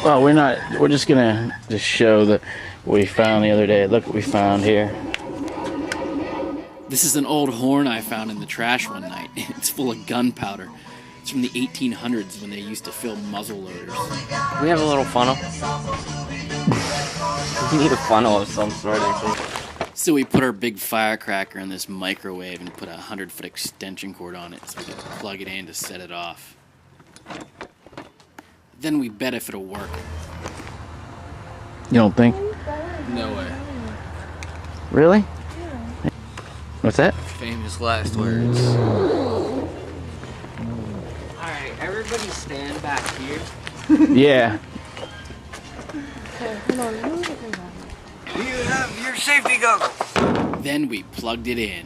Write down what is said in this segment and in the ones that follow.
Well, we're just gonna show what we found the other day. Look what we found here. This is an old horn I found in the trash one night. It's full of gunpowder. It's from the 1800s when they used to fill muzzle loaders. We have a little funnel. We need a funnel of some sort, actually. So we put our big firecracker in this microwave and put a 100-foot extension cord on it so we could plug it in to set it off. Then we bet if it'll work. You don't think? No way. Really? What's that? Famous last words. Alright, everybody stand back here. Yeah. Do you have your safety goggles? Then we plugged it in.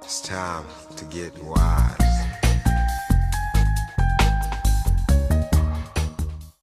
It's time to get wise.